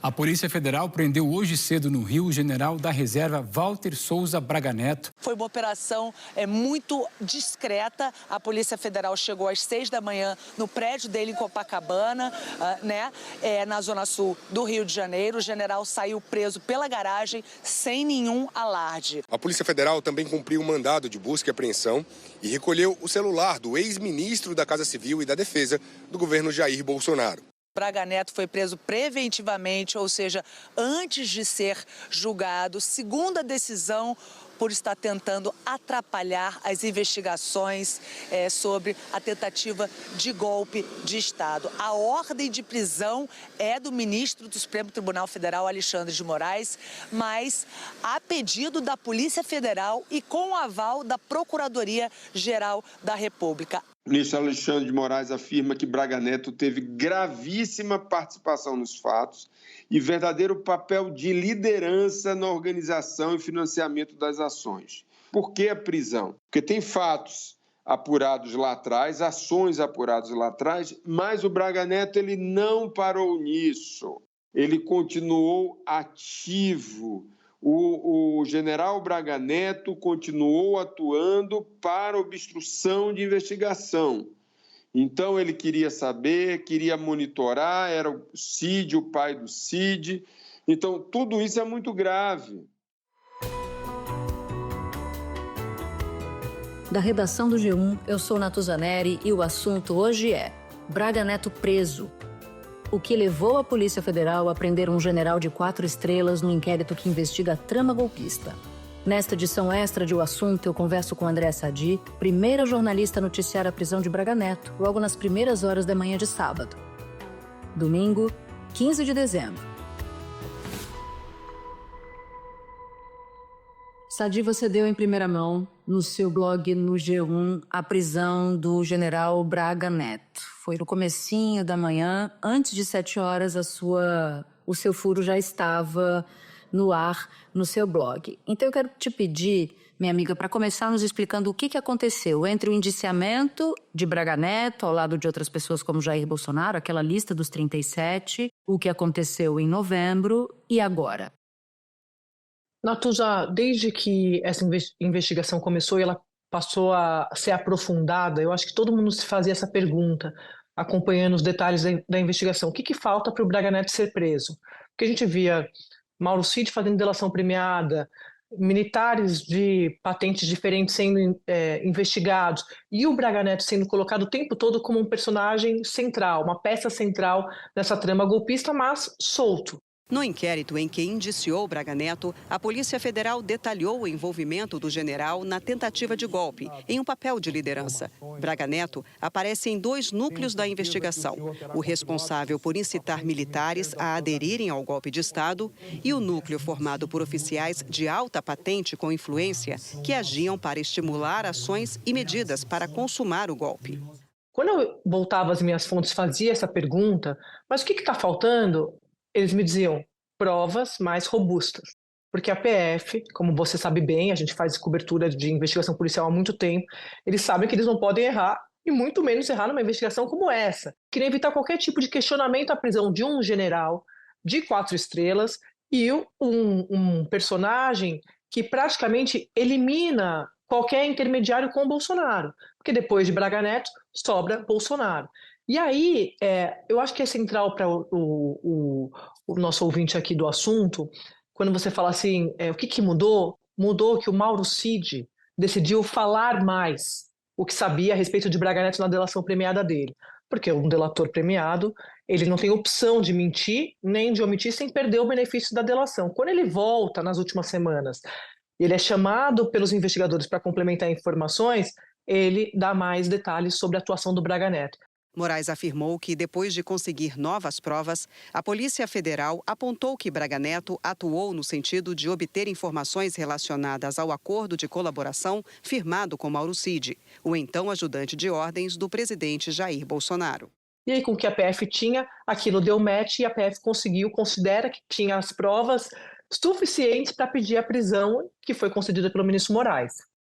A Polícia Federal prendeu hoje cedo no Rio o general da reserva Walter Souza Braga Neto. Foi uma operação muito discreta. A Polícia Federal chegou às 6 da manhã no prédio dele em Copacabana, na zona sul do Rio de Janeiro. O general saiu preso pela garagem sem nenhum alarde. A Polícia Federal também cumpriu um mandado de busca e apreensão e recolheu o celular do ex-ministro da Casa Civil e da Defesa do governo Jair Bolsonaro. Braga Neto foi preso preventivamente, ou seja, antes de ser julgado, segunda decisão por estar tentando atrapalhar as investigações sobre a tentativa de golpe de Estado. A ordem de prisão é do ministro do Supremo Tribunal Federal, Alexandre de Moraes, mas a pedido da Polícia Federal e com o aval da Procuradoria-Geral da República. O ministro Alexandre de Moraes afirma que Braga Neto teve gravíssima participação nos fatos e verdadeiro papel de liderança na organização e financiamento das ações. Por que a prisão? Porque tem fatos apurados lá atrás, ações apuradas lá atrás, mas o Braga Neto ele não parou nisso. Ele continuou ativo. O general Braga Neto continuou atuando para obstrução de investigação. Então, ele queria saber, queria monitorar, era o Cid, o pai do Cid. Então, tudo isso é muito grave. Da redação do G1, eu sou Natuza Neri e o assunto hoje é Braga Neto preso. O que levou a Polícia Federal a prender um general de 4 estrelas no inquérito que investiga a trama golpista. Nesta edição extra de O Assunto, eu converso com Andréa Sadi, primeira jornalista a noticiar a prisão de Braga Neto, logo nas primeiras horas da manhã de sábado. Domingo, 15 de dezembro. Sadi, você deu em primeira mão, no seu blog no G1, a prisão do general Braga Neto. Foi no comecinho da manhã, antes de 7 horas, o seu furo já estava no ar, no seu blog. Então eu quero te pedir, minha amiga, para começar nos explicando o que aconteceu entre o indiciamento de Braga Neto, ao lado de outras pessoas como Jair Bolsonaro, aquela lista dos 37, o que aconteceu em novembro e agora. Natuza, desde que essa investigação começou e ela passou a ser aprofundada, eu acho que todo mundo se fazia essa pergunta, acompanhando os detalhes da investigação. O que falta para o Braga Neto ser preso? Porque a gente via Mauro Cid fazendo delação premiada, militares de patentes diferentes sendo investigados, e o Braga Neto sendo colocado o tempo todo como um personagem central, uma peça central nessa trama golpista, mas solto. No inquérito em que indiciou Braga Neto, a Polícia Federal detalhou o envolvimento do general na tentativa de golpe, em um papel de liderança. Braga Neto aparece em 2 núcleos da investigação: o responsável por incitar militares a aderirem ao golpe de Estado e o núcleo formado por oficiais de alta patente com influência que agiam para estimular ações e medidas para consumar o golpe. Quando eu voltava às minhas fontes, fazia essa pergunta, mas o que está faltando? Eles me diziam provas mais robustas, porque a PF, como você sabe bem, a gente faz cobertura de investigação policial há muito tempo, eles sabem que eles não podem errar, e muito menos errar numa investigação como essa. Queria evitar qualquer tipo de questionamento à prisão de um general de 4 estrelas e um personagem que praticamente elimina qualquer intermediário com o Bolsonaro, porque depois de Braga Neto, sobra Bolsonaro. E aí, eu acho que é central para o nosso ouvinte aqui do assunto, quando você fala assim, o que mudou? Mudou que o Mauro Cid decidiu falar mais o que sabia a respeito de Braga Neto na delação premiada dele. Porque um delator premiado, ele não tem opção de mentir nem de omitir sem perder o benefício da delação. Quando ele volta nas últimas semanas, ele é chamado pelos investigadores para complementar informações, ele dá mais detalhes sobre a atuação do Braga Neto. Moraes afirmou que, depois de conseguir novas provas, a Polícia Federal apontou que Braga Neto atuou no sentido de obter informações relacionadas ao acordo de colaboração firmado com Mauro Cid, o então ajudante de ordens do presidente Jair Bolsonaro. E aí, com o que a PF tinha, aquilo deu match e a PF considera que tinha as provas suficientes para pedir a prisão que foi concedida pelo ministro Moraes.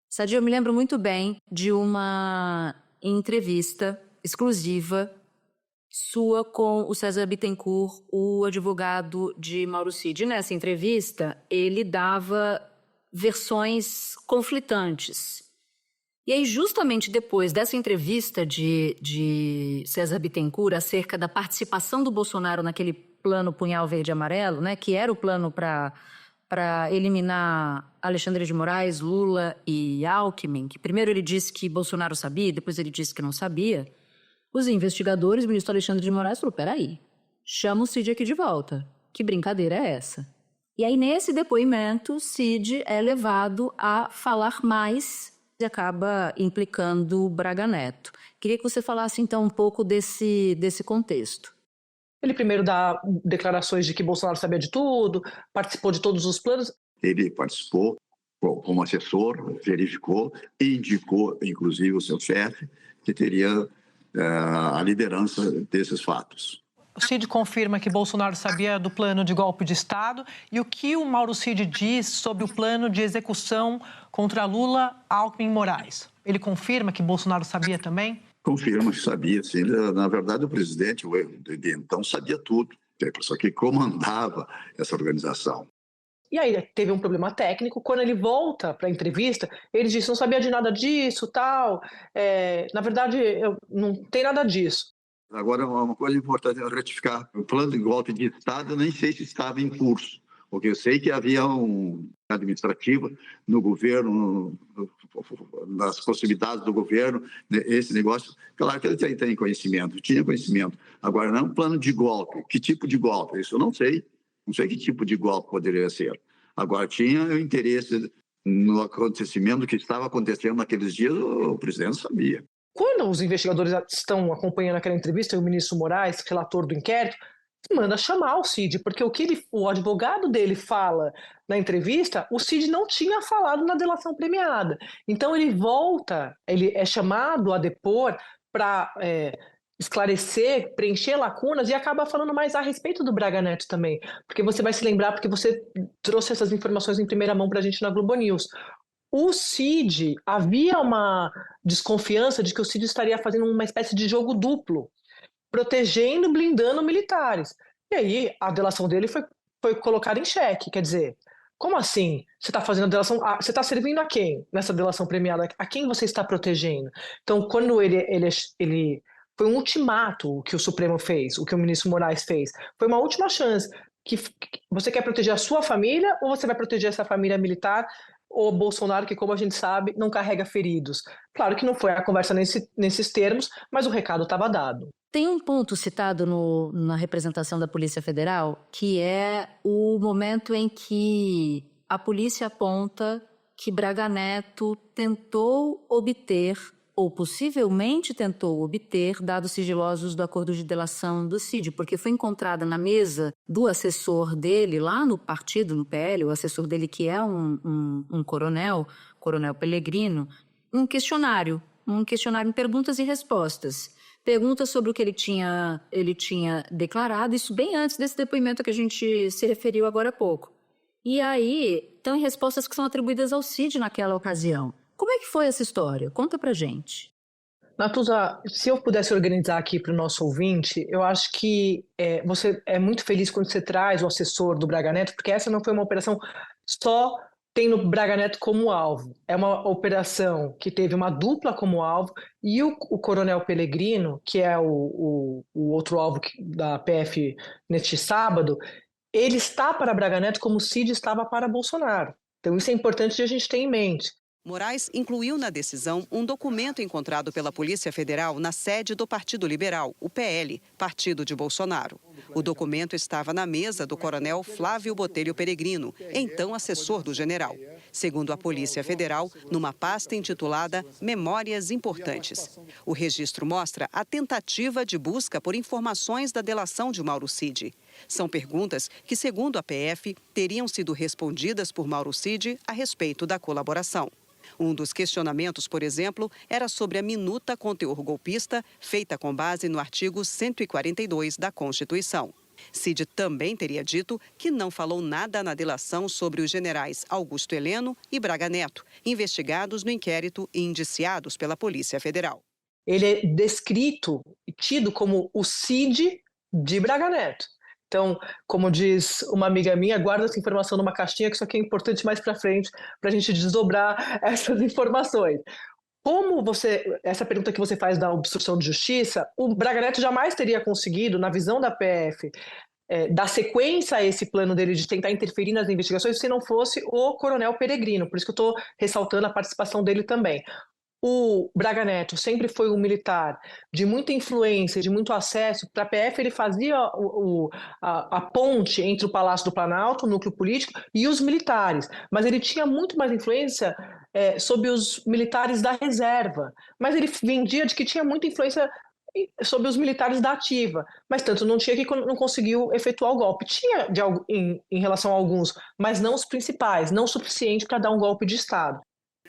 Sadi, eu me lembro muito bem de uma entrevista exclusiva sua com o César Bittencourt, o advogado de Mauro Cid. Nessa entrevista, ele dava versões conflitantes. E aí, justamente depois dessa entrevista de César Bittencourt acerca da participação do Bolsonaro naquele plano Punhal Verde e Amarelo, né, que era o plano para eliminar Alexandre de Moraes, Lula e Alckmin, que primeiro ele disse que Bolsonaro sabia, depois ele disse que não sabia, os investigadores, o ministro Alexandre de Moraes falou, peraí, chama o Cid aqui de volta. Que brincadeira é essa? E aí, nesse depoimento, Cid é levado a falar mais e acaba implicando Braga Neto. Queria que você falasse, então, um pouco desse contexto. Ele primeiro dá declarações de que Bolsonaro sabia de tudo, participou de todos os planos. Ele participou como assessor, verificou e indicou, inclusive, o seu chefe, que teria a liderança desses fatos. O Cid confirma que Bolsonaro sabia do plano de golpe de Estado. E o que o Mauro Cid diz sobre o plano de execução contra Lula, Alckmin e Moraes? Ele confirma que Bolsonaro sabia também? Confirma que sabia, sim. Na verdade, o presidente, de então, sabia tudo. Só que comandava essa organização. E aí teve um problema técnico. Quando ele volta para a entrevista, ele disse, não sabia de nada disso, tal. Na verdade, não tem nada disso. Agora, uma coisa importante é retificar. O plano de golpe de Estado, eu nem sei se estava em curso. Porque eu sei que havia uma administrativa no governo, nas possibilidades do governo, esse negócio. Claro que ele tem conhecimento, tinha conhecimento. Agora, não é um plano de golpe. Que tipo de golpe? Isso eu não sei. Não sei que tipo de golpe poderia ser. Agora, tinha interesse no acontecimento que estava acontecendo naqueles dias, o presidente sabia. Quando os investigadores estão acompanhando aquela entrevista, o ministro Moraes, relator do inquérito, manda chamar o Cid, porque o advogado dele fala na entrevista, o Cid não tinha falado na delação premiada. Então ele volta, ele é chamado a depor para esclarecer, preencher lacunas e acaba falando mais a respeito do Braga Neto também. Porque você vai se lembrar, porque você trouxe essas informações em primeira mão para a gente na Globo News. O Cid, havia uma desconfiança de que o Cid estaria fazendo uma espécie de jogo duplo, protegendo, blindando militares. E aí a delação dele foi colocada em xeque, quer dizer, como assim? Você está fazendo a delação, você está servindo a quem nessa delação premiada? A quem você está protegendo? Então, quando ele foi um ultimato que o Supremo fez, o que o ministro Moraes fez, foi uma última chance, que você quer proteger a sua família ou você vai proteger essa família militar? O Bolsonaro, que, como a gente sabe, não carrega feridos. Claro que não foi a conversa nesses termos, mas o recado estava dado. Tem um ponto citado na representação da Polícia Federal, que é o momento em que a polícia aponta que Braga Neto tentou obter, ou possivelmente tentou obter, dados sigilosos do acordo de delação do Cid, porque foi encontrada na mesa do assessor dele, lá no partido, no PL, o assessor dele que é um coronel Pellegrino, um questionário em perguntas e respostas. Perguntas sobre o que ele tinha declarado, isso bem antes desse depoimento que a gente se referiu agora há pouco. E aí, tem respostas que são atribuídas ao Cid naquela ocasião. Como é que foi essa história? Conta pra gente. Natuza, se eu pudesse organizar aqui para o nosso ouvinte, eu acho que você é muito feliz quando você traz o assessor do Braga Neto, porque essa não foi uma operação só tendo o Braga Neto como alvo. É uma operação que teve uma dupla como alvo e o coronel Pellegrino, que é o outro alvo da PF neste sábado, ele está para Braga Neto como o Cid estava para Bolsonaro. Então isso é importante de a gente ter em mente. Moraes incluiu na decisão um documento encontrado pela Polícia Federal na sede do Partido Liberal, o PL, partido de Bolsonaro. O documento estava na mesa do coronel Flávio Botelho Peregrino, então assessor do general. Segundo a Polícia Federal, numa pasta intitulada Memórias Importantes. O registro mostra a tentativa de busca por informações da delação de Mauro Cid. São perguntas que, segundo a PF, teriam sido respondidas por Mauro Cid a respeito da colaboração. Um dos questionamentos, por exemplo, era sobre a minuta com teor golpista, feita com base no artigo 142 da Constituição. Cid também teria dito que não falou nada na delação sobre os generais Augusto Heleno e Braga Neto, investigados no inquérito e indiciados pela Polícia Federal. ele é descrito e tido como o Cid de Braga Neto. Então, como diz uma amiga minha, guarda essa informação numa caixinha, que isso aqui é importante mais para frente, para a gente desdobrar essas informações. Essa pergunta que você faz da obstrução de justiça, o Braga Neto jamais teria conseguido, na visão da PF, dar sequência a esse plano dele de tentar interferir nas investigações se não fosse o Coronel Peregrino. Por isso que eu estou ressaltando a participação dele também. O Braga Neto sempre foi um militar de muita influência, de muito acesso. Para a PF, ele fazia a ponte entre o Palácio do Planalto, o núcleo político, e os militares. Mas ele tinha muito mais influência sobre os militares da reserva. Mas ele vendia de que tinha muita influência sobre os militares da ativa. Mas tanto não tinha que não conseguiu efetuar o golpe. Tinha em relação a alguns, mas não os principais, não o suficiente para dar um golpe de Estado.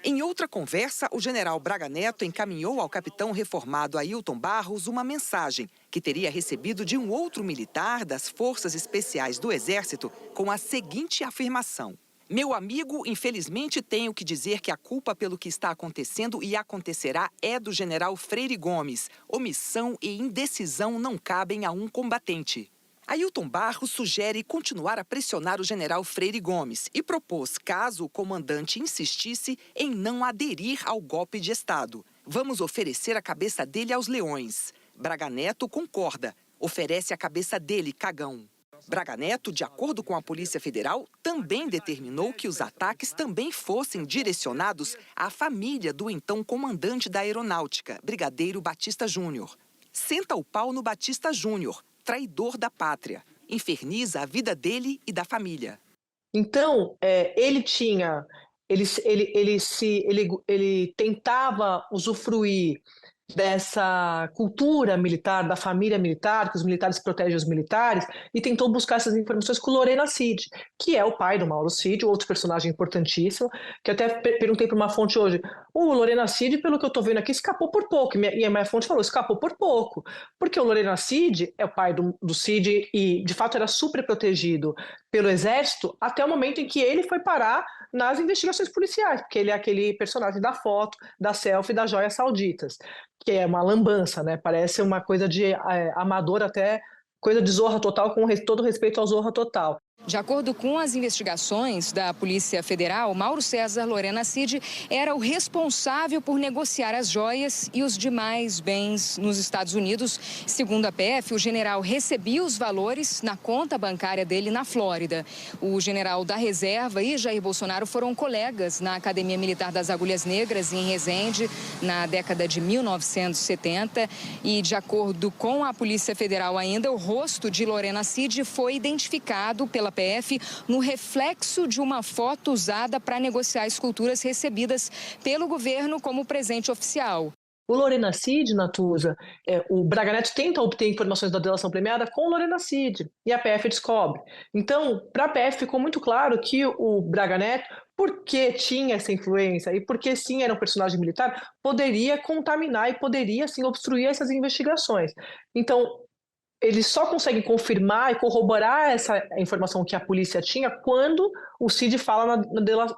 Em outra conversa, o general Braga Neto encaminhou ao capitão reformado Ailton Barros uma mensagem que teria recebido de um outro militar das Forças Especiais do Exército com a seguinte afirmação: "Meu amigo, infelizmente tenho que dizer que a culpa pelo que está acontecendo e acontecerá é do general Freire Gomes. Omissão e indecisão não cabem a um combatente." Ailton Barros sugere continuar a pressionar o general Freire Gomes e propôs, caso o comandante insistisse, em não aderir ao golpe de Estado. "Vamos oferecer a cabeça dele aos leões." Braga Neto concorda. Oferece a cabeça dele, cagão. Braga Neto, de acordo com a Polícia Federal, também determinou que os ataques também fossem direcionados à família do então comandante da Aeronáutica, Brigadeiro Batista Júnior. Senta o pau no Batista Júnior, traidor da pátria. Inferniza a vida dele e da família. Então, ele tentava usufruir dessa cultura militar, da família militar, que os militares protegem os militares, e tentou buscar essas informações com Lorena Cid, que é o pai do Mauro Cid, outro personagem importantíssimo, que até perguntei para uma fonte hoje, o Lorena Cid, pelo que eu estou vendo aqui, escapou por pouco, e a minha fonte falou, escapou por pouco, porque o Lorena Cid é o pai do Cid e, de fato, era super protegido pelo Exército até o momento em que ele foi parar nas investigações policiais, porque ele é aquele personagem da foto, da selfie, das joias sauditas, que é uma lambança, né? Parece uma coisa de amador, até coisa de Zorra Total, com todo respeito ao Zorra Total. De acordo com as investigações da Polícia Federal, Mauro César Lorena Cid era o responsável por negociar as joias e os demais bens nos Estados Unidos. Segundo a PF, o general recebia os valores na conta bancária dele na Flórida. O general da reserva e Jair Bolsonaro foram colegas na Academia Militar das Agulhas Negras, em Resende, na década de 1970. E, de acordo com a Polícia Federal ainda, o rosto de Lorena Cid foi identificado pela PF no reflexo de uma foto usada para negociar esculturas recebidas pelo governo como presente oficial. O Lorena Cid, Natuza, o Braga Neto tenta obter informações da delação premiada com Lorena Cid, e a PF descobre. Então, para a PF ficou muito claro que o Braga Neto, porque tinha essa influência e porque sim era um personagem militar, poderia contaminar e poderia sim obstruir essas investigações. Então, eles só conseguem confirmar e corroborar essa informação que a polícia tinha quando o Cid fala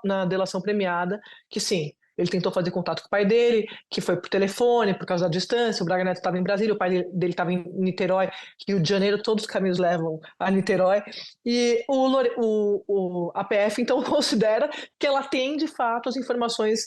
na delação premiada que sim, ele tentou fazer contato com o pai dele, que foi por telefone, por causa da distância, o Braga Neto estava em Brasília, o pai dele estava em Niterói, Rio de Janeiro, todos os caminhos levam a Niterói, e a PF então considera que ela tem de fato as informações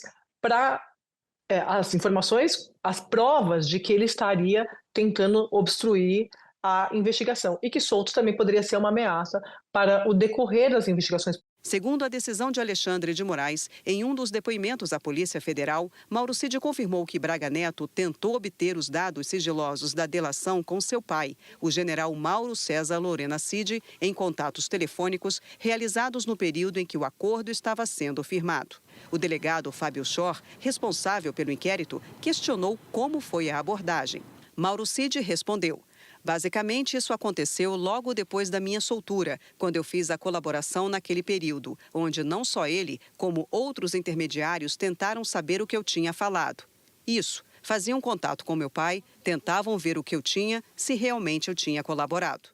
as provas de que ele estaria tentando obstruir a investigação e que soltos também poderia ser uma ameaça para o decorrer das investigações. Segundo a decisão de Alexandre de Moraes, em um dos depoimentos à Polícia Federal, Mauro Cid confirmou que Braga Neto tentou obter os dados sigilosos da delação com seu pai, o general Mauro César Lorena Cid, em contatos telefônicos realizados no período em que o acordo estava sendo firmado. O delegado Fábio Schor, responsável pelo inquérito, questionou como foi a abordagem. Mauro Cid respondeu: "Basicamente, isso aconteceu logo depois da minha soltura, quando eu fiz a colaboração naquele período, onde não só ele, como outros intermediários tentaram saber o que eu tinha falado. Isso, faziam contato com meu pai, tentavam ver o que eu tinha, se realmente eu tinha colaborado."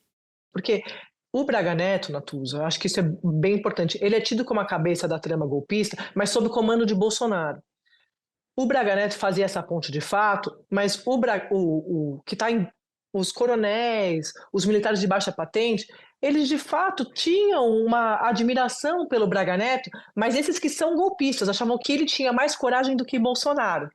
Porque o Braga Neto, Natuza, eu acho que isso é bem importante, ele é tido como a cabeça da trama golpista, mas sob o comando de Bolsonaro. O Braga Neto fazia essa ponte de fato, mas o que está em os coronéis, os militares de baixa patente, eles de fato tinham uma admiração pelo Braga Neto, mas esses que são golpistas achavam que ele tinha mais coragem do que Bolsonaro,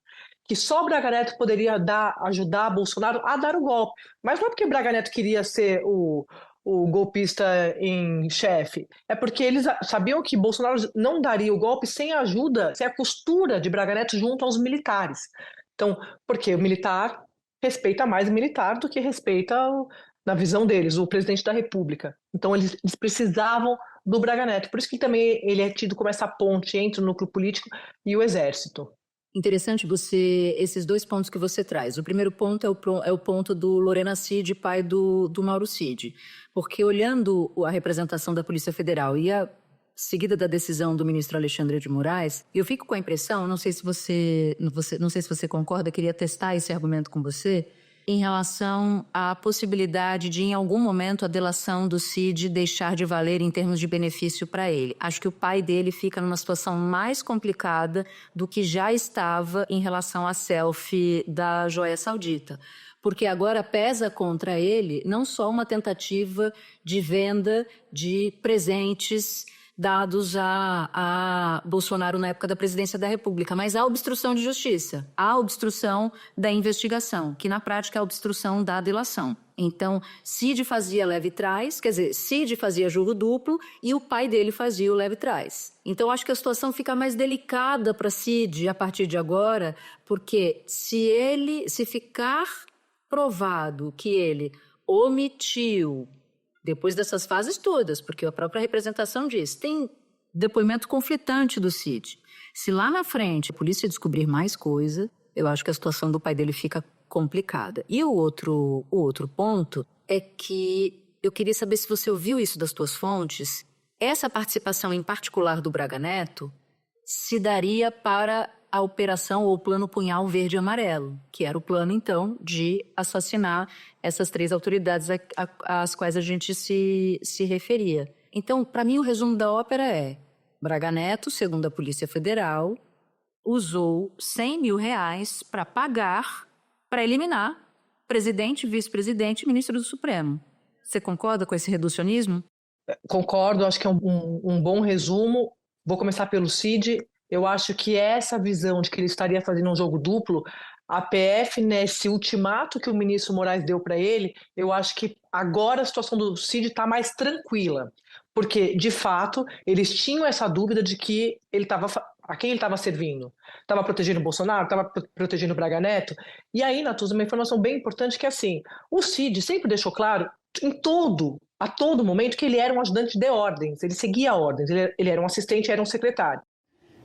que só Braga Neto poderia ajudar Bolsonaro a dar o golpe. Mas não é porque Braga Neto queria ser o golpista em chefe, é porque eles sabiam que Bolsonaro não daria o golpe sem a ajuda, sem a costura de Braga Neto junto aos militares. Então, porque o militar respeita mais o militar do que respeita, na visão deles, o presidente da República. Então, eles precisavam do Braga Neto. Por isso que também ele é tido como essa ponte entre o núcleo político e o Exército. Interessante esses dois pontos que você traz. O primeiro ponto é o ponto do Lorena Cid, pai do Mauro Cid. Porque olhando a representação da Polícia Federal e a seguida da decisão do ministro Alexandre de Moraes, eu fico com a impressão, não sei se você concorda, queria testar esse argumento com você, em relação à possibilidade de, em algum momento, a delação do Cid deixar de valer em termos de benefício para ele. Acho que o pai dele fica numa situação mais complicada do que já estava em relação à selfie da joia saudita. Porque agora pesa contra ele não só uma tentativa de venda de presentes dados a Bolsonaro na época da presidência da República, mas a obstrução de justiça, a obstrução da investigação, que na prática é a obstrução da delação. Então, Cid fazia leve-trás, quer dizer, Cid fazia jogo duplo e o pai dele fazia o leve-trás. Então, acho que a situação fica mais delicada para Cid a partir de agora, porque se ficar provado que ele omitiu, depois dessas fases todas, porque a própria representação diz, tem depoimento conflitante do Cid. Se lá na frente a polícia descobrir mais coisa, eu acho que a situação do pai dele fica complicada. E o outro ponto é que eu queria saber se você ouviu isso das tuas fontes. Essa participação em particular do Braga Neto se daria para a operação ou o plano Punhal Verde e Amarelo, que era o plano, então, de assassinar essas 3 autoridades às quais a gente se referia. Então, para mim, o resumo da ópera é: Braga Neto, segundo a Polícia Federal, usou R$100 mil para pagar, para eliminar presidente, vice-presidente e ministro do Supremo. Você concorda com esse reducionismo? Concordo, acho que é um bom resumo. Vou começar pelo Cid. Eu acho que essa visão de que ele estaria fazendo um jogo duplo, a PF, nesse ultimato que o ministro Moraes deu para ele, eu acho que agora a situação do Cid está mais tranquila. Porque, de fato, eles tinham essa dúvida de que a quem ele estava servindo. Estava protegendo o Bolsonaro? Estava protegendo o Braga Neto? E aí, Natuza, uma informação bem importante que é assim, o Cid sempre deixou claro, a todo momento, que ele era um ajudante de ordens, ele seguia ordens, ele era um assistente, era um secretário.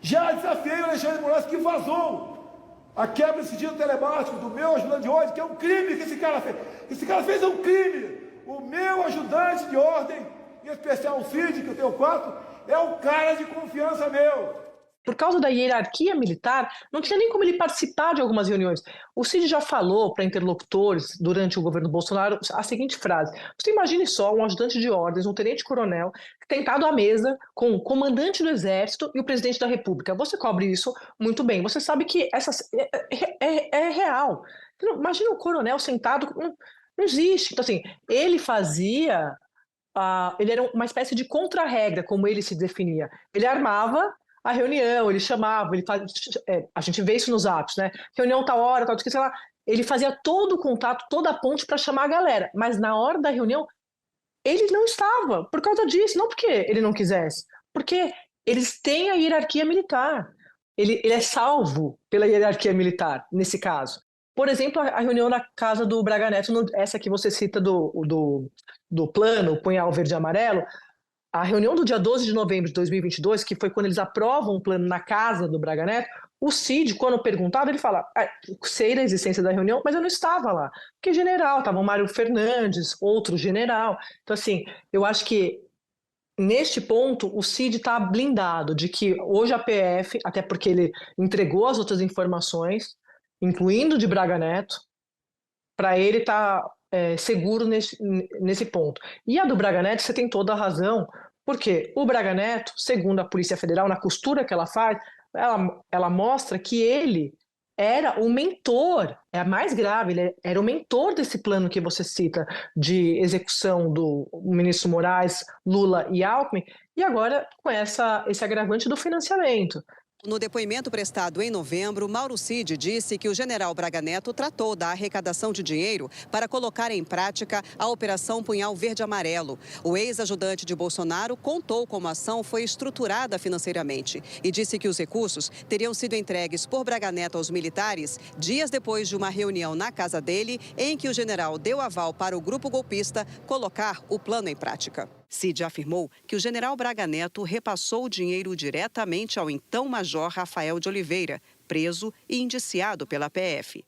Já desafiei o Alexandre de Moraes, que vazou a quebra de sigilo telemático do meu ajudante de ordem, que é um crime que esse cara fez. Esse cara fez um crime. O meu ajudante de ordem, em especial o Cid, que eu tenho 4, é um cara de confiança meu. Por causa da hierarquia militar, não tinha nem como ele participar de algumas reuniões. O Cid já falou para interlocutores, durante o governo Bolsonaro, a seguinte frase: você imagine só um ajudante de ordens, um tenente-coronel, sentado à mesa com o comandante do Exército e o presidente da República. Você cobre isso muito bem. Você sabe que é real. Imagina um coronel sentado... Não existe. Então, assim, ele fazia... ele era uma espécie de contra-regra, como ele se definia. Ele armava a reunião, ele chamava, a gente vê isso nos atos, né? Reunião tal hora, tal, sei lá. Ele fazia todo o contato, toda a ponte para chamar a galera. Mas na hora da reunião, ele não estava, por causa disso. Não porque ele não quisesse, porque eles têm a hierarquia militar. Ele é salvo pela hierarquia militar, nesse caso. Por exemplo, a reunião na casa do Braga Neto, essa que você cita do plano Punhal Verde e Amarelo, a reunião do dia 12 de novembro de 2022, que foi quando eles aprovam o plano na casa do Braga Neto, o Cid, quando perguntado, ele fala, sei da existência da reunião, mas eu não estava lá. Porque general, estava o Mário Fernandes, outro general. Então, assim, eu acho que neste ponto o Cid está blindado de que hoje a PF, até porque ele entregou as outras informações, incluindo de Braga Neto, para ele estar seguro nesse ponto. E a do Braga Neto, você tem toda a razão, porque o Braga Neto, segundo a Polícia Federal, na costura que ela faz, ela mostra que ele era o mentor, é a mais grave, ele era o mentor desse plano que você cita de execução do ministro Moraes, Lula e Alckmin, e agora com esse agravante do financiamento. No depoimento prestado em novembro, Mauro Cid disse que o general Braga Neto tratou da arrecadação de dinheiro para colocar em prática a Operação Punhal Verde-Amarelo. O ex-ajudante de Bolsonaro contou como a ação foi estruturada financeiramente e disse que os recursos teriam sido entregues por Braga Neto aos militares dias depois de uma reunião na casa dele, em que o general deu aval para o grupo golpista colocar o plano em prática. Cid afirmou que o general Braga Neto repassou o dinheiro diretamente ao então major Rafael de Oliveira, preso e indiciado pela PF.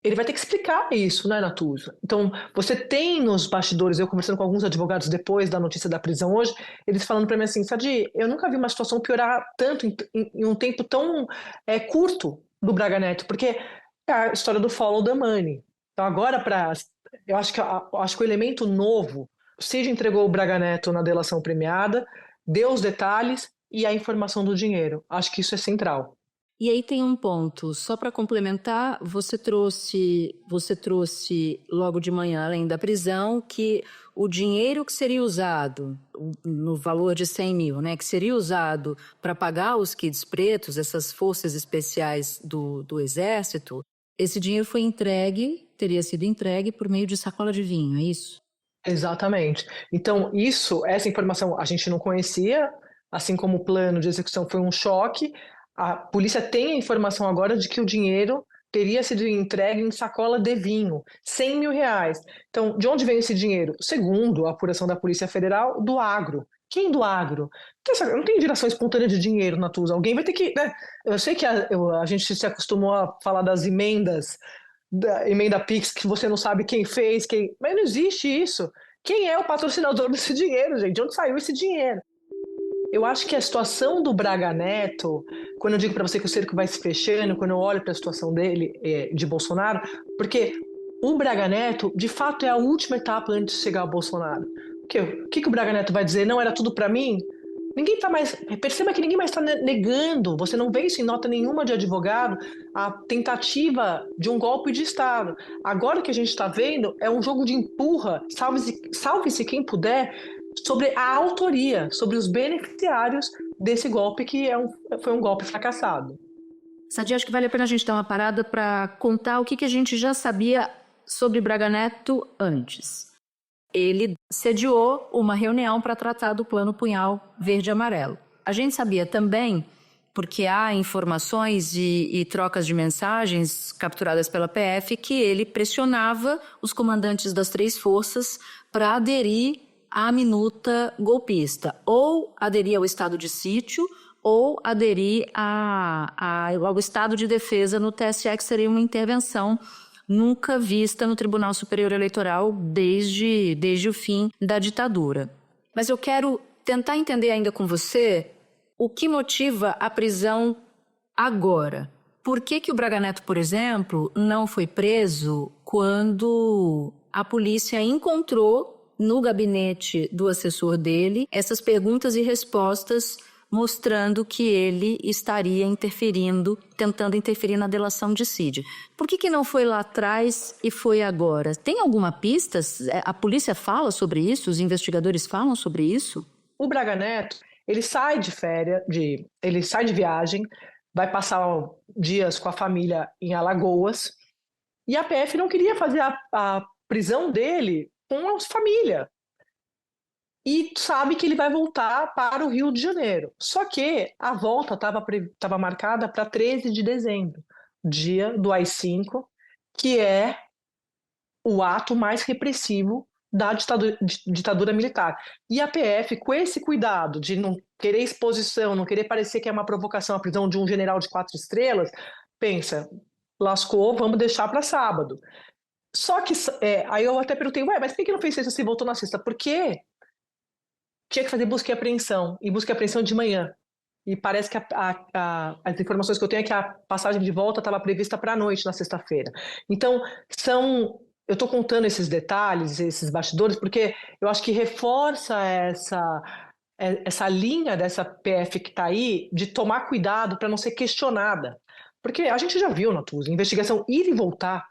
Ele vai ter que explicar isso, né, Natuza? Então, você tem nos bastidores, eu conversando com alguns advogados depois da notícia da prisão hoje, eles falando para mim assim, Sadi, eu nunca vi uma situação piorar tanto em um tempo tão curto do Braga Neto, porque é a história do follow the money. Então, agora, eu acho que o elemento novo, o Cid entregou o Braga Neto na delação premiada, deu os detalhes e a informação do dinheiro. Acho que isso é central. E aí tem um ponto, só para complementar, você trouxe logo de manhã, além da prisão, que o dinheiro que seria usado, no valor de 100 mil, né, que seria usado para pagar os kits pretos, essas forças especiais do Exército, esse dinheiro teria sido entregue por meio de sacola de vinho, é isso? Exatamente. Então, essa informação a gente não conhecia, assim como o plano de execução foi um choque. A polícia tem a informação agora de que o dinheiro teria sido entregue em sacola de vinho, 100 mil reais. Então, de onde vem esse dinheiro? Segundo a apuração da Polícia Federal, do agro. Quem do agro? Não tem geração espontânea de dinheiro, Natuza. Alguém vai ter que... né? Eu sei que a gente se acostumou a falar das emendas, da emenda Pix, que você não sabe quem fez, mas não existe isso. Quem é o patrocinador desse dinheiro, gente? De onde saiu esse dinheiro? Eu acho que a situação do Braga Neto, quando eu digo para você que o cerco vai se fechando, quando eu olho para a situação dele, de Bolsonaro, porque o Braga Neto, de fato, é a última etapa antes de chegar ao Bolsonaro. O que o Braga Neto vai dizer? Não era tudo para mim? Ninguém está mais... Perceba que ninguém mais está negando, você não vê isso em nota nenhuma de advogado, a tentativa de um golpe de Estado. Agora o que a gente está vendo é um jogo de empurra, salve-se quem puder, sobre a autoria, sobre os beneficiários desse golpe que foi um golpe fracassado. Sadi, acho que vale a pena a gente dar uma parada para contar o que a gente já sabia sobre Braga Neto antes. Ele sediou uma reunião para tratar do plano Punhal Verde-Amarelo. A gente sabia também, porque há informações e trocas de mensagens capturadas pela PF, que ele pressionava os comandantes das três forças para aderir à minuta golpista, ou aderir ao estado de sítio, ou aderir ao estado de defesa no TSE, que seria uma intervenção nunca vista no Tribunal Superior Eleitoral desde o fim da ditadura. Mas eu quero tentar entender ainda com você o que motiva a prisão agora. Por que o Braga Neto, por exemplo, não foi preso quando a polícia encontrou no gabinete do assessor dele essas perguntas e respostas mostrando que ele estaria tentando interferir na delação de Cid? Por que não foi lá atrás e foi agora? Tem alguma pista? A polícia fala sobre isso? Os investigadores falam sobre isso? O Braga Neto, ele sai de ele sai de viagem, vai passar dias com a família em Alagoas, e a PF não queria fazer a prisão dele com a família. E sabe que ele vai voltar para o Rio de Janeiro. Só que a volta estava marcada para 13 de dezembro, dia do AI-5, que é o ato mais repressivo da ditadura militar. E a PF, com esse cuidado de não querer exposição, não querer parecer que é uma provocação a prisão de um general de 4 estrelas, pensa, lascou, vamos deixar para sábado. Só que, aí eu até perguntei, mas por que não fez sexta se voltou na sexta? Por quê? Tinha que fazer busca e apreensão de manhã. E parece que as informações que eu tenho é que a passagem de volta estava prevista para a noite, na sexta-feira. Então, eu estou contando esses detalhes, esses bastidores, porque eu acho que reforça essa linha dessa PF que está aí, de tomar cuidado para não ser questionada. Porque a gente já viu, Natuzzi, investigação ir e voltar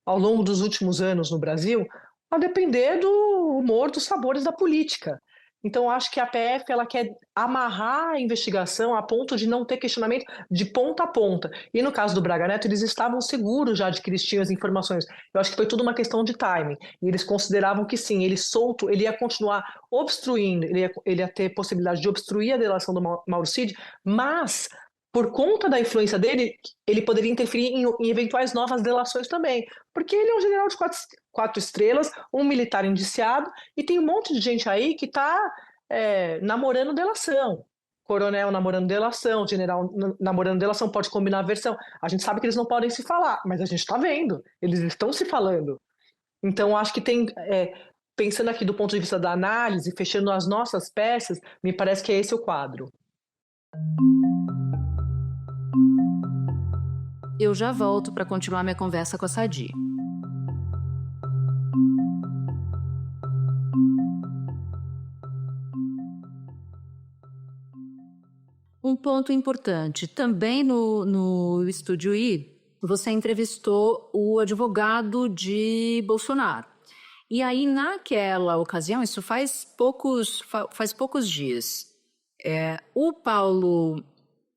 ao longo dos últimos anos no Brasil, a depender do humor, dos sabores da política. Então, acho que a PF ela quer amarrar a investigação a ponto de não ter questionamento de ponta a ponta. E no caso do Braga Neto, eles estavam seguros já de que eles tinham as informações. Eu acho que foi tudo uma questão de timing. E eles consideravam que sim, ele solto, ele ia continuar obstruindo, ele ia ter possibilidade de obstruir a delação do Mauro Cid, mas por conta da influência dele, ele poderia interferir em eventuais novas delações também. Porque ele é um general de quatro estrelas, um militar indiciado, e tem um monte de gente aí que está namorando delação. Coronel namorando delação, general namorando delação, pode combinar a versão. A gente sabe que eles não podem se falar, mas a gente está vendo, eles estão se falando. Então, acho que tem... pensando aqui do ponto de vista da análise, fechando as nossas peças, me parece que é esse o quadro. Eu já volto para continuar minha conversa com a Sadi. Um ponto importante, também no Estúdio I, você entrevistou o advogado de Bolsonaro. E aí, naquela ocasião, isso faz poucos dias, o Paulo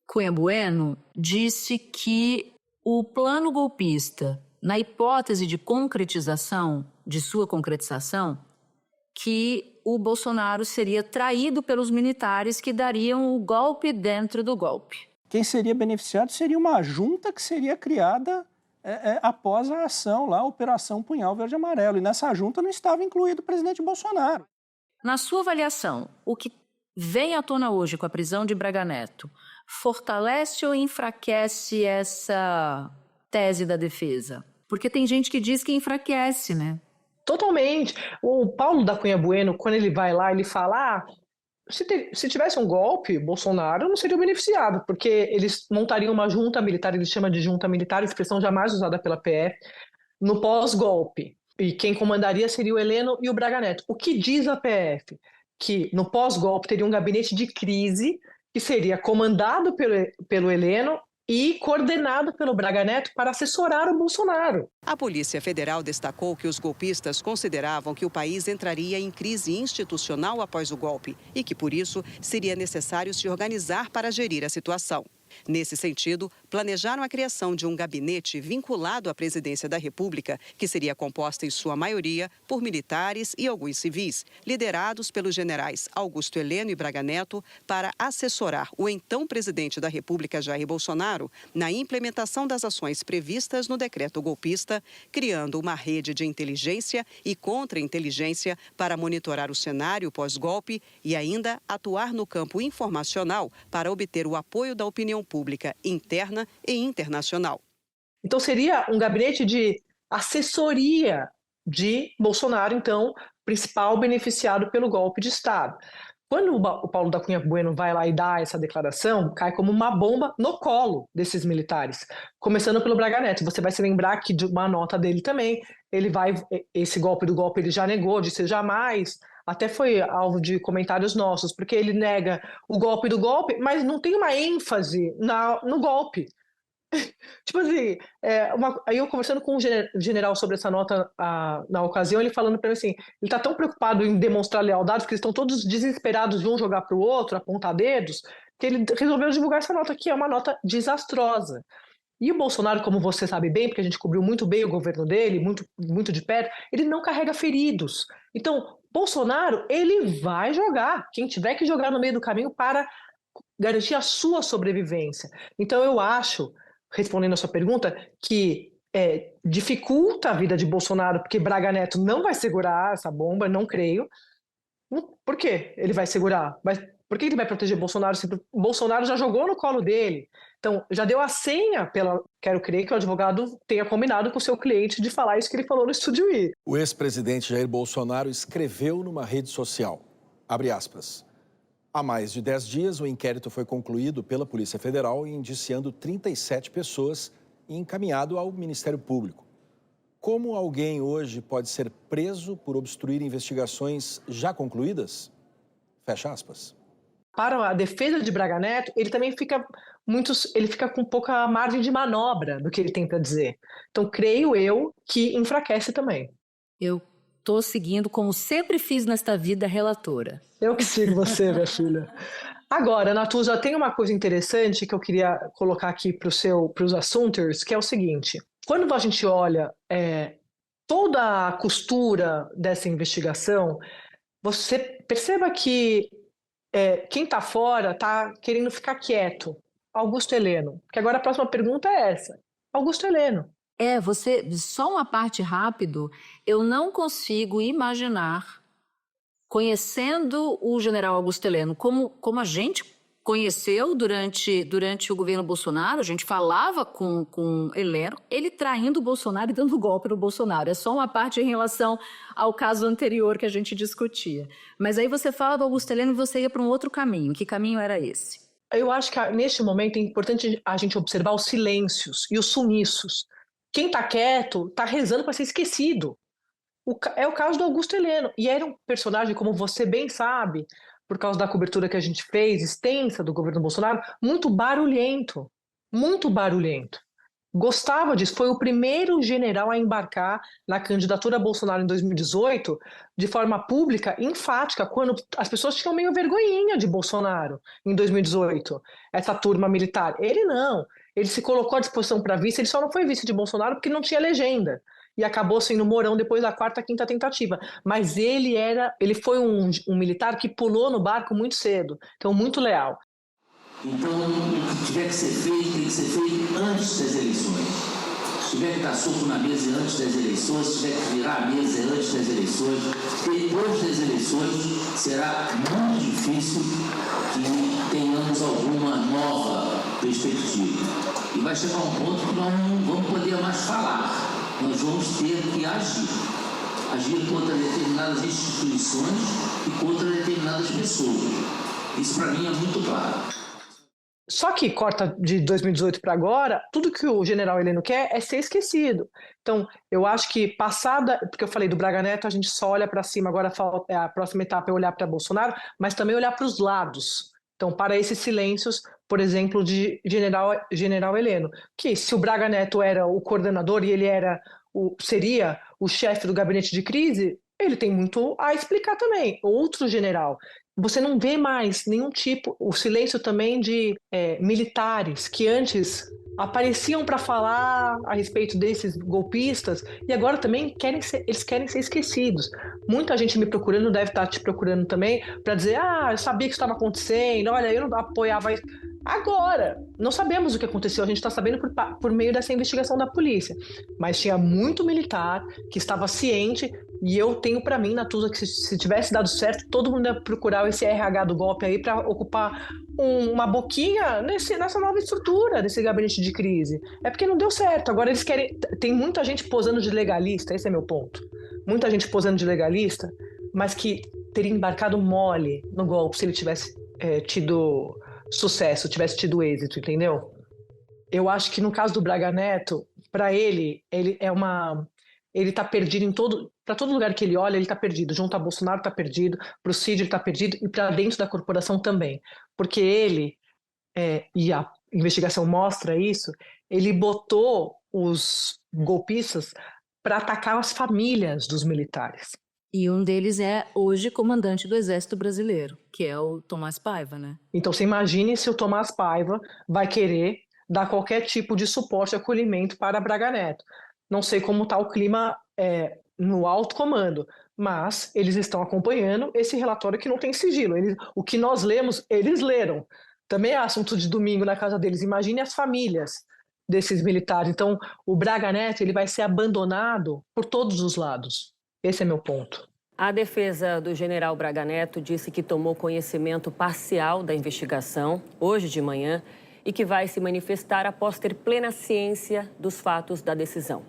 Cunha Bueno disse que o plano golpista, na hipótese de concretização, de sua concretização, que o Bolsonaro seria traído pelos militares que dariam o golpe dentro do golpe. Quem seria beneficiado seria uma junta que seria criada após a ação lá, a Operação Punhal Verde e Amarelo. E nessa junta não estava incluído o presidente Bolsonaro. Na sua avaliação, o que vem à tona hoje com a prisão de Braga Neto fortalece ou enfraquece essa tese da defesa? Porque tem gente que diz que enfraquece, né? Totalmente. O Paulo da Cunha Bueno, quando ele vai lá, ele fala, se tivesse um golpe, Bolsonaro não seria beneficiado, porque eles montariam uma junta militar, ele chama de junta militar, expressão jamais usada pela PF, no pós-golpe. E quem comandaria seria o Heleno e o Braga Neto. O que diz a PF? Que no pós-golpe teria um gabinete de crise que seria comandado pelo Heleno e coordenado pelo Braga Neto para assessorar o Bolsonaro. A Polícia Federal destacou que os golpistas consideravam que o país entraria em crise institucional após o golpe e que, por isso, seria necessário se organizar para gerir a situação. Nesse sentido, planejaram a criação de um gabinete vinculado à presidência da República, que seria composta em sua maioria por militares e alguns civis, liderados pelos generais Augusto Heleno e Braga Neto, para assessorar o então presidente da República, Jair Bolsonaro, na implementação das ações previstas no decreto golpista, criando uma rede de inteligência e contra-inteligência para monitorar o cenário pós-golpe e ainda atuar no campo informacional para obter o apoio da opinião pública interna e internacional. Então seria um gabinete de assessoria de Bolsonaro, então, principal beneficiado pelo golpe de Estado. Quando o Paulo da Cunha Bueno vai lá e dá essa declaração, cai como uma bomba no colo desses militares, começando pelo Braga Neto. Você vai se lembrar que de uma nota dele também, esse golpe do golpe ele já negou, disse jamais. Até foi alvo de comentários nossos, porque ele nega o golpe do golpe, mas não tem uma ênfase no golpe. Tipo assim, aí eu conversando com um general sobre essa nota na ocasião, ele falando para mim assim, ele está tão preocupado em demonstrar lealdade, porque eles estão todos desesperados de um jogar para o outro, apontar dedos, que ele resolveu divulgar essa nota, que é uma nota desastrosa. E o Bolsonaro, como você sabe bem, porque a gente cobriu muito bem o governo dele, muito, muito de perto, ele não carrega feridos. Então, Bolsonaro, ele vai jogar, quem tiver que jogar no meio do caminho para garantir a sua sobrevivência. Então, eu acho, respondendo a sua pergunta, que dificulta a vida de Bolsonaro, porque Braga Neto não vai segurar essa bomba, não creio. Por quê ele vai segurar? Por que ele vai proteger Bolsonaro se o Bolsonaro já jogou no colo dele? Então, já deu a senha, quero crer que o advogado tenha combinado com o seu cliente de falar isso que ele falou no Estúdio I. O ex-presidente Jair Bolsonaro escreveu numa rede social, abre aspas, há mais de 10 dias o inquérito foi concluído pela Polícia Federal indiciando 37 pessoas e encaminhado ao Ministério Público. Como alguém hoje pode ser preso por obstruir investigações já concluídas? Fecha aspas. para a defesa de Braga Neto, ele também fica com pouca margem de manobra do que ele tem para dizer. Então, creio eu que enfraquece também. Eu estou seguindo, como sempre fiz nesta vida, relatora. Eu que sigo você, minha filha. Agora, Natuza, tem uma coisa interessante que eu queria colocar aqui para os assuntos, que é o seguinte. Quando a gente olha toda a costura dessa investigação, você perceba que quem está fora está querendo ficar quieto. Augusto Heleno. Que agora a próxima pergunta é essa. Augusto Heleno. Só uma parte rápido, eu não consigo imaginar, conhecendo o general Augusto Heleno, como a gente conheceu durante o governo Bolsonaro, a gente falava com Heleno, ele traindo o Bolsonaro e dando golpe no Bolsonaro. É só uma parte em relação ao caso anterior que a gente discutia. Mas aí você fala do Augusto Heleno e você ia para um outro caminho. Que caminho era esse? Eu acho que neste momento é importante a gente observar os silêncios e os sumiços. Quem está quieto está rezando para ser esquecido. É o caso do Augusto Heleno. E era um personagem, como você bem sabe, por causa da cobertura que a gente fez, extensa do governo Bolsonaro, muito barulhento. Muito barulhento. Gostava disso. Foi o primeiro general a embarcar na candidatura a Bolsonaro em 2018 de forma pública, enfática, quando as pessoas tinham meio vergonhinha de Bolsonaro em 2018, essa turma militar. Ele não. Ele se colocou à disposição para vice, ele só não foi vice de Bolsonaro porque não tinha legenda. E acabou sendo Mourão depois da quarta, quinta tentativa. Mas ele foi um militar que pulou no barco muito cedo, então muito leal. Então, o que tiver que ser feito, tem que ser feito antes das eleições. Se tiver que dar soco na mesa antes das eleições, se tiver que virar a mesa antes das eleições, depois das eleições será muito difícil que tenhamos alguma nova perspectiva. E vai chegar um ponto que nós não vamos poder mais falar. Nós vamos ter que agir. Agir contra determinadas instituições e contra determinadas pessoas. Isso para mim é muito claro. Só que corta de 2018 para agora, tudo que o general Heleno quer é ser esquecido. Então, eu acho que passada, porque eu falei do Braga Neto, a gente só olha para cima, agora a próxima etapa é olhar para Bolsonaro, mas também olhar para os lados. Então, para esses silêncios, por exemplo, de general Heleno, que se o Braga Neto era o coordenador e ele seria o chefe do gabinete de crise, ele tem muito a explicar também. Outro general. Você não vê mais nenhum tipo, o silêncio também de militares que antes apareciam para falar a respeito desses golpistas e agora também eles querem ser esquecidos. Muita gente me procurando, deve estar te procurando também, para dizer, eu sabia que isso estava acontecendo, olha, eu não apoiava isso. Agora, não sabemos o que aconteceu, a gente está sabendo por meio dessa investigação da polícia, mas tinha muito militar que estava ciente. E eu tenho para mim, Natuza, que se tivesse dado certo, todo mundo ia procurar esse RH do golpe aí para ocupar uma boquinha nessa nova estrutura desse gabinete de crise. É porque não deu certo. Agora eles querem. Tem muita gente posando de legalista, esse é meu ponto. Muita gente posando de legalista, mas que teria embarcado mole no golpe se ele tivesse tido sucesso, tivesse tido êxito, entendeu? Eu acho que no caso do Braga Neto, para ele é uma. Ele está perdido para todo lugar que ele olha, ele está perdido. Junto a Bolsonaro está perdido, para o Cid ele está perdido e para dentro da corporação também. Porque ele, e a investigação mostra isso, ele botou os golpistas para atacar as famílias dos militares. E um deles é hoje comandante do Exército Brasileiro, que é o Tomás Paiva, né? Então você imagine se o Tomás Paiva vai querer dar qualquer tipo de suporte e acolhimento para Braga Neto. Não sei como está o clima no alto comando, mas eles estão acompanhando esse relatório que não tem sigilo. O que nós lemos, eles leram. Também é assunto de domingo na casa deles. Imagine as famílias desses militares. Então, o Braga Neto ele vai ser abandonado por todos os lados. Esse é meu ponto. A defesa do general Braga Neto disse que tomou conhecimento parcial da investigação hoje de manhã e que vai se manifestar após ter plena ciência dos fatos da decisão.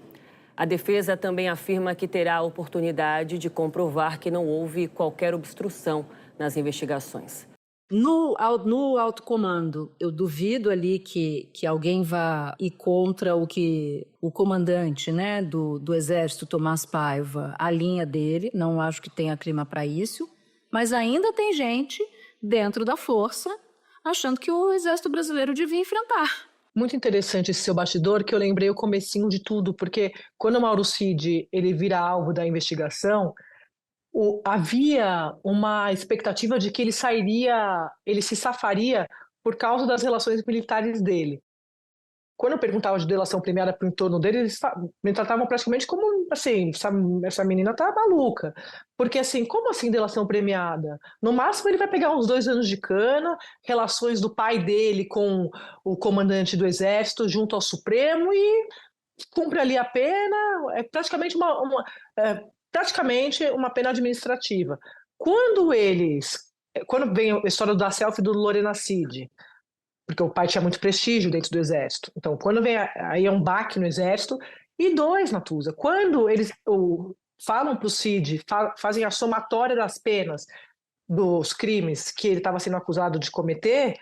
A defesa também afirma que terá a oportunidade de comprovar que não houve qualquer obstrução nas investigações. No alto comando, eu duvido ali que alguém vá ir contra o que o comandante, né, do Exército, Tomás Paiva, a linha dele. Não acho que tenha clima para isso. Mas ainda tem gente dentro da força, achando que o Exército Brasileiro devia enfrentar. Muito interessante esse seu bastidor, que eu lembrei o comecinho de tudo, porque quando o Mauro Cid ele vira alvo da investigação, havia uma expectativa de que ele se safaria por causa das relações militares dele. Quando eu perguntava de delação premiada para o entorno dele, eles me tratavam praticamente como, assim, essa menina tá maluca. Porque, assim, como assim delação premiada? No máximo ele vai pegar uns 2 anos de cana, relações do pai dele com o comandante do Exército junto ao Supremo e cumpre ali a pena, é praticamente uma pena administrativa. Quando vem a história da selfie do Lorena Cid, porque o pai tinha muito prestígio dentro do Exército. Então, quando vem aí é um baque no Exército, e 2, Natuza, quando eles falam para o Cid, fazem a somatória das penas dos crimes que ele estava sendo acusado de cometer,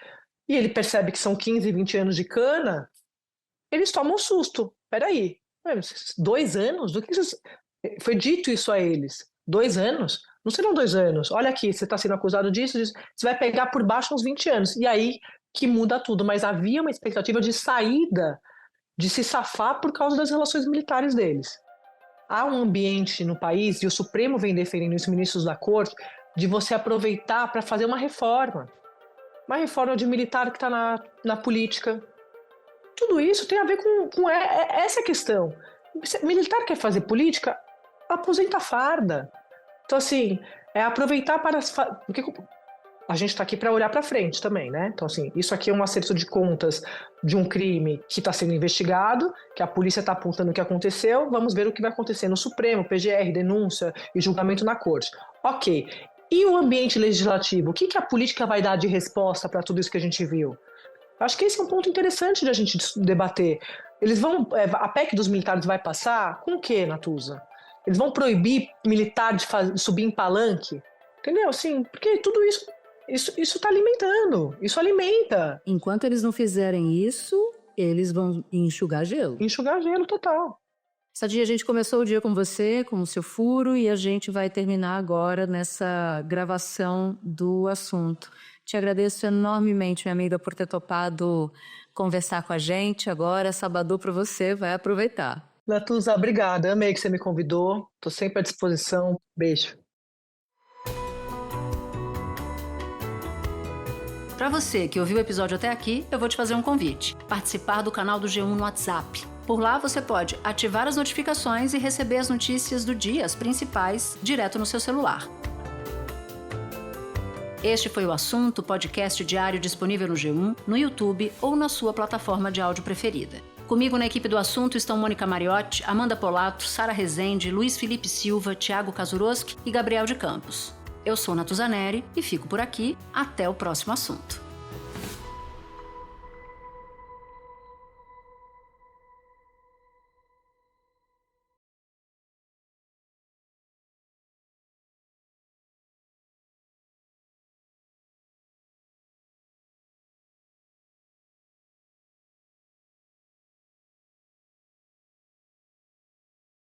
e ele percebe que são 15, 20 anos de cana, eles tomam um susto. Peraí, 2 anos? Do que isso? Foi dito isso a eles. 2 anos? Não serão 2 anos. Olha aqui, você está sendo acusado disso, você vai pegar por baixo uns 20 anos. E aí que muda tudo, mas havia uma expectativa de saída, de se safar por causa das relações militares deles. Há um ambiente no país, e o Supremo vem defendendo isso, ministros da Corte, de você aproveitar para fazer uma reforma de militar que está na política. Tudo isso tem a ver com essa questão. Se militar quer fazer política, aposenta a farda. Então, assim, é aproveitar para... Porque a gente está aqui para olhar para frente também, né? Então, assim, isso aqui é um acerto de contas de um crime que está sendo investigado, que a polícia está apontando o que aconteceu, vamos ver o que vai acontecer no Supremo, PGR, denúncia e julgamento na Corte. Ok. E o ambiente legislativo? O que a política vai dar de resposta para tudo isso que a gente viu? Acho que esse é um ponto interessante de a gente debater. A PEC dos militares vai passar com o quê, Natuza? Eles vão proibir militar de subir em palanque? Entendeu? Assim, porque tudo isso está alimentando, isso alimenta. Enquanto eles não fizerem isso, eles vão enxugar gelo. Enxugar gelo total. Sadia, a gente começou o dia com você, com o seu furo, e a gente vai terminar agora nessa gravação do assunto. Te agradeço enormemente, minha amiga, por ter topado conversar com a gente. Agora, sábado para você, vai aproveitar. Natuza, obrigada. Amei que você me convidou. Estou sempre à disposição. Beijo. Para você que ouviu o episódio até aqui, eu vou te fazer um convite. Participar do canal do G1 no WhatsApp. Por lá você pode ativar as notificações e receber as notícias do dia, as principais, direto no seu celular. Este foi o Assunto, podcast diário disponível no G1, no YouTube ou na sua plataforma de áudio preferida. Comigo na equipe do Assunto estão Mônica Mariotti, Amanda Polato, Sara Rezende, Luiz Felipe Silva, Thiago Kazuroski e Gabriel de Campos. Eu sou Natuza Neri e fico por aqui. Até o próximo assunto.